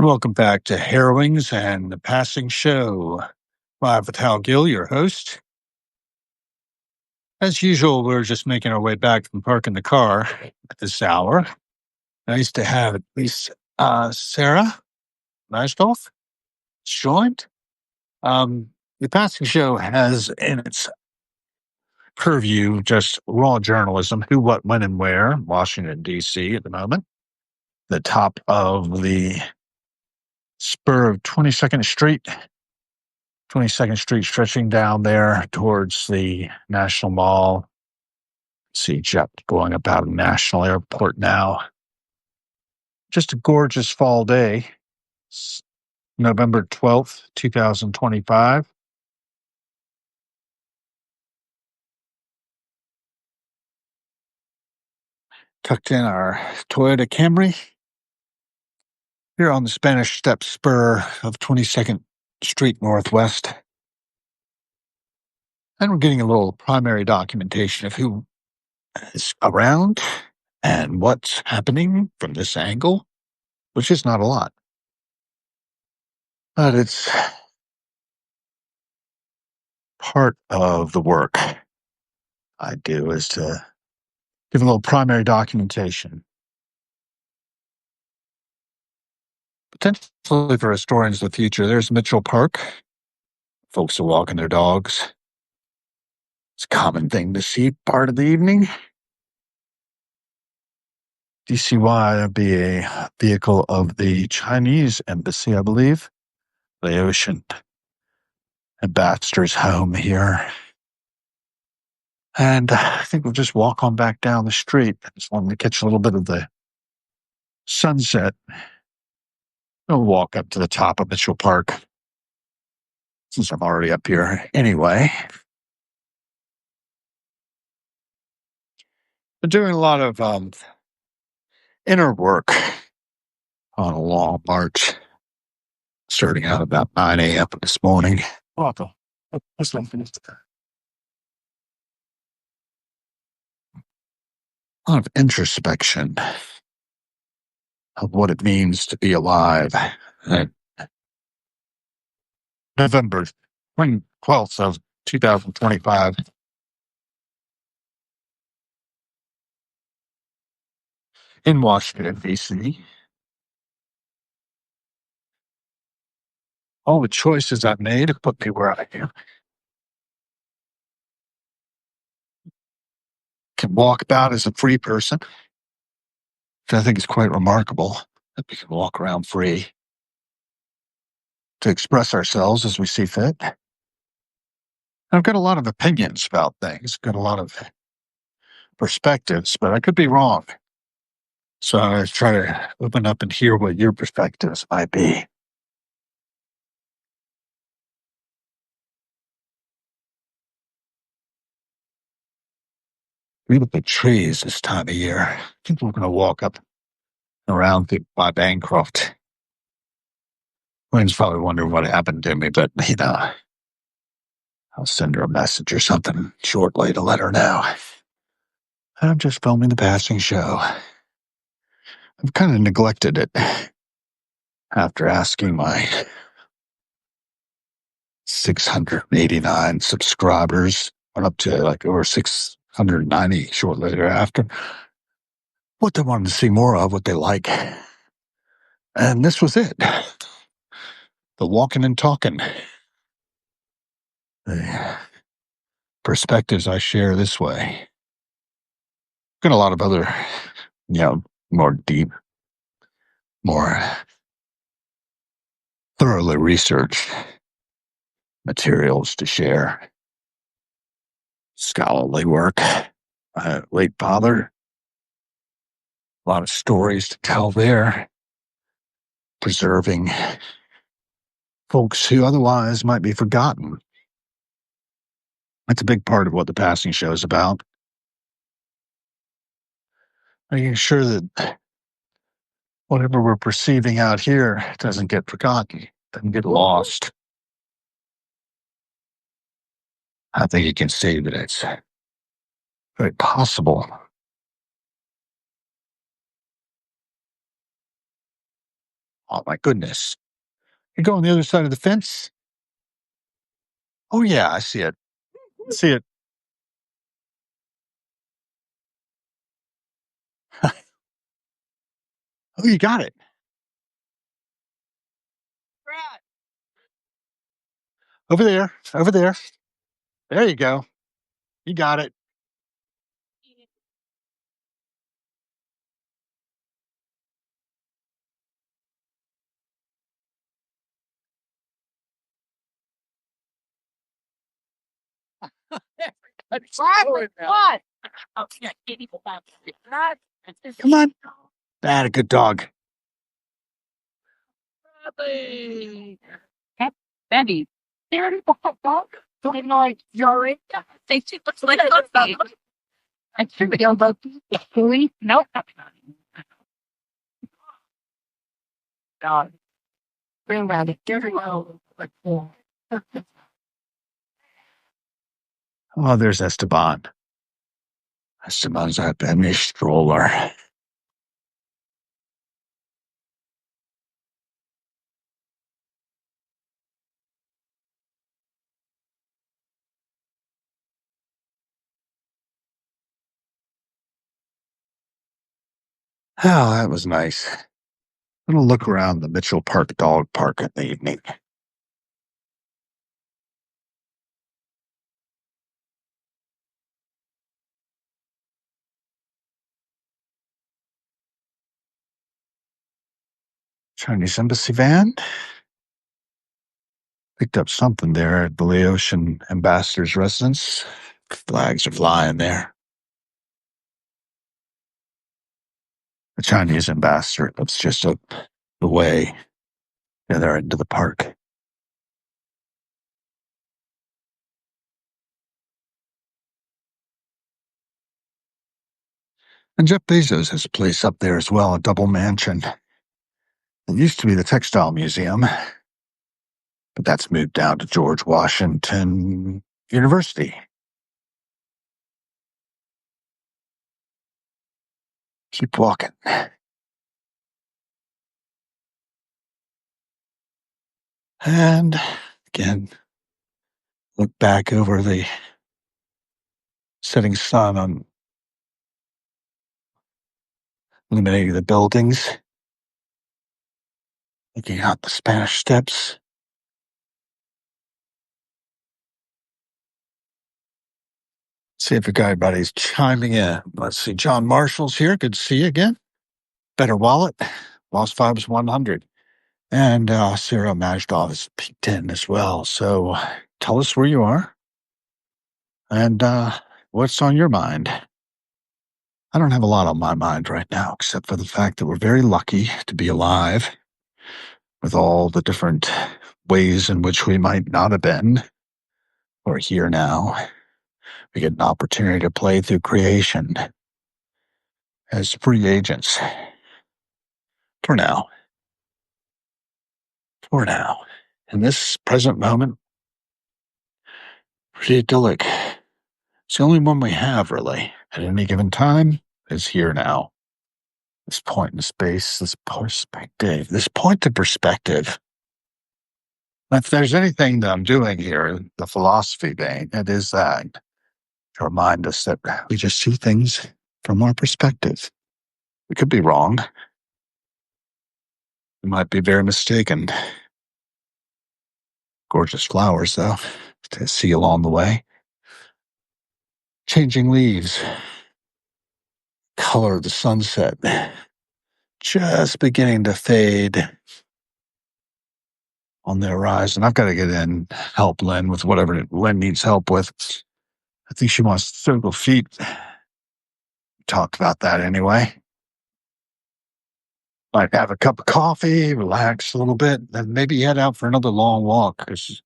And welcome back to Harrowings and the Passing Show. Live with Hal Gill, your host. As usual, we're just making our way back from parking the car at this hour. Nice to have at least Sarah Maisdorf joined. The Passing Show has in its purview just raw journalism, who, what, when, and where, Washington, D.C. at the moment. The top of the spur of 22nd Street. 22nd Street stretching down there towards the National Mall. See jet going up out of National Airport now. Just a gorgeous fall day. It's November 12th, 2025. Tucked in our Toyota Camry. Here on the Spanish Step spur of 22nd Street Northwest. And we're getting a little primary documentation of who is around and what's happening from this angle, which is not a lot. But it's part of the work I do is to give a little primary documentation. Potentially for historians of the future, there's Mitchell Park. Folks are walking their dogs. It's a common thing to see part of the evening. DCY would be a vehicle of the Chinese embassy, I believe. The ocean ambassador's home here. And I think we'll just walk on back down the street. I just wanted to catch a little bit of the sunset. We'll walk up to the top of Mitchell Park, since I'm already up here anyway. Been doing a lot of inner work on a long march, starting out about 9 a.m. this morning. A lot of introspection of what it means to be alive. November 12th of 2025. In Washington, D.C. All the choices I've made have put me where I am. Can walk about as a free person, which I think is quite remarkable, that we can walk around free to express ourselves as we see fit. I've got a lot of opinions about things, got a lot of perspectives, but I could be wrong. So I try to open up and hear what your perspectives might be. We look at trees this time of year. People are going to walk up around by Bancroft. Wayne's probably wondering what happened to me, but, I'll send her a message or something shortly to let her know. I'm just filming the passing show. I've kind of neglected it after asking my 689 subscribers, went up to like over 690 shortly thereafter, what they wanted to see more of, what they like. And this was it. The walking and talking. The perspectives I share this way. Got a lot of other, more deep, more thoroughly researched materials to share. Scholarly work. Late father. A lot of stories to tell there. Preserving folks who otherwise might be forgotten. That's a big part of what the passing show is about. Making sure that whatever we're perceiving out here doesn't get forgotten, doesn't get lost. I think you can say that it's very possible Oh, my goodness. You go on the other side of the fence? Oh, yeah, I see it. I see it. Oh, you got it. Right. Over there. Over there. There you go. You got it. What? Come on. That a good dog. Bendy. I should be able to no dog. Bring around it. Oh, there's Esteban. Esteban's a Benny stroller. Oh, that was nice. I'm gonna look around the Mitchell Park Dog Park in the evening. Chinese embassy van picked up something there at the Laotian ambassador's residence. Flags are flying there. The Chinese ambassador lives just up the way, the other end of the park. And Jeff Bezos has a place up there as well, a double mansion. It used to be the Textile Museum, but that's moved down to George Washington University. Keep walking. And again, look back over the setting sun on illuminating the buildings, looking out the Spanish Steps. See if everybody's chiming in. Let's see. John Marshall's here. Good to see you again. Better Wallet. Lost Vibes 100. And Sarah Majdov has peeked in as well. So tell us where you are and what's on your mind. I don't have a lot on my mind right now, except for the fact that we're very lucky to be alive with all the different ways in which we might not have been. We're here now. We get an opportunity to play through creation as free agents. For now. For now. In this present moment, pretty idyllic. It's the only one we have, really, at any given time. Is here now. This point in space, this perspective, this point of perspective. If there's anything that I'm doing here in the philosophy vein, it is that to remind us that we just see things from our perspective. We could be wrong. We might be very mistaken. Gorgeous flowers, though, to see along the way. Changing leaves. Color of the sunset. Just beginning to fade on the horizon. I've got to get in, help Lynn with whatever Lynn needs help with. I think she wants to circle feet. Talked about that anyway. Might have a cup of coffee, relax a little bit, then maybe head out for another long walk because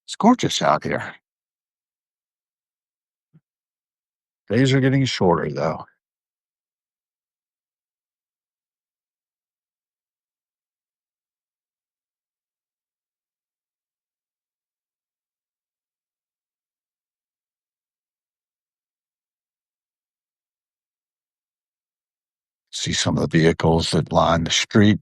it's gorgeous out here. Days are getting shorter, though. See some of the vehicles that line the street.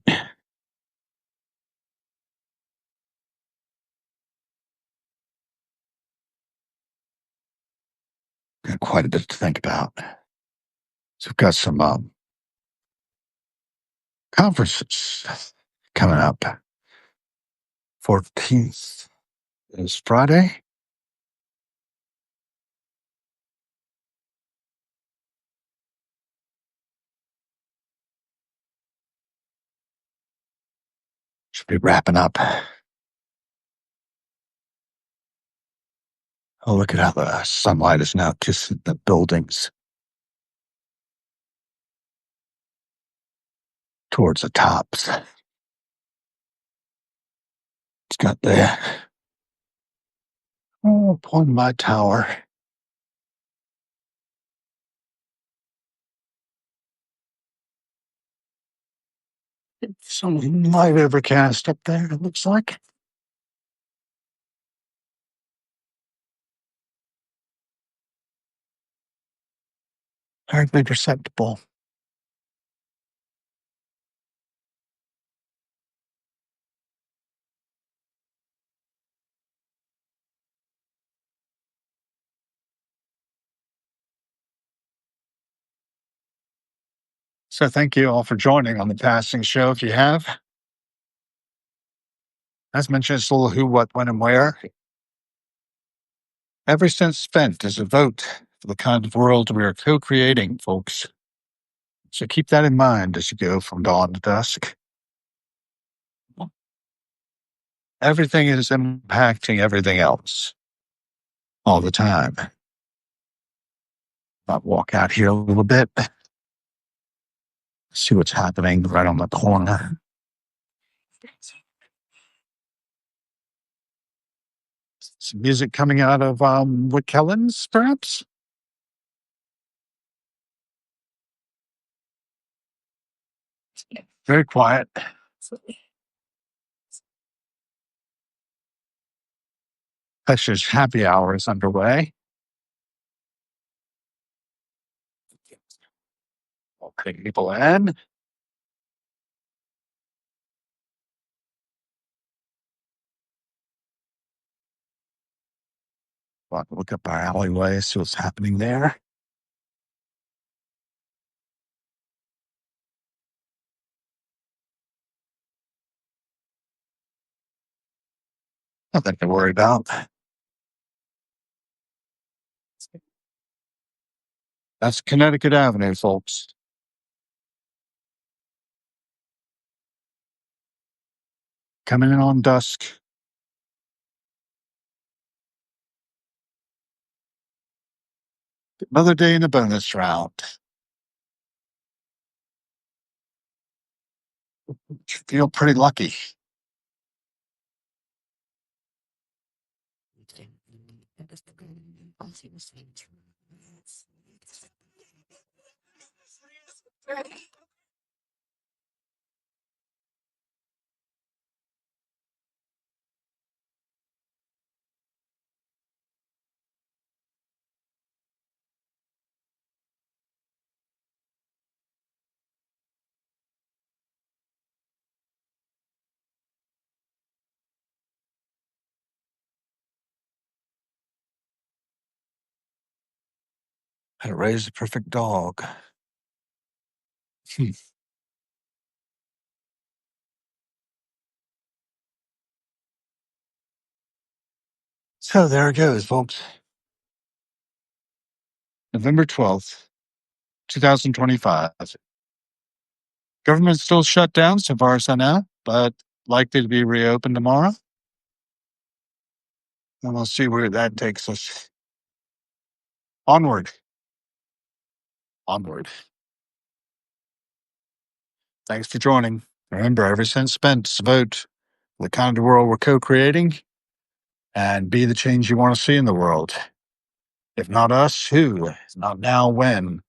got quite a bit to think about. So we've got some conferences coming up. 14th is Friday. Should be wrapping up. Oh, look at how the sunlight is now kissing the buildings towards the tops. It's got the upon my tower. Some light overcast up there, it looks like. Hardly perceptible. So thank you all for joining on the passing show if you have. As mentioned, it's a little who, what, when, and where. Every cent spent is a vote for the kind of world we are co-creating, folks. So keep that in mind as you go from dawn to dusk. Everything is impacting everything else all the time. I'll walk out here a little bit, see what's happening right on the corner. Some music coming out of Kellen's, perhaps? Very quiet. Usher's happy hour is underway. I'll take people in. Look up our alleyway, see what's happening there. Nothing to worry about. That's Connecticut Avenue, folks. Coming in on dusk. Another day in the bonus round. Feel pretty lucky. How to raise the perfect dog. So there it goes, folks. November 12th, 2025. Government's still shut down so far as I know, but likely to be reopened tomorrow. And we'll see where that takes us. Onward. Onward. Thanks for joining. Remember, every cent spent is a vote for the kind of world we're co-creating, and be the change you want to see in the world. If not us, who? If not now, when?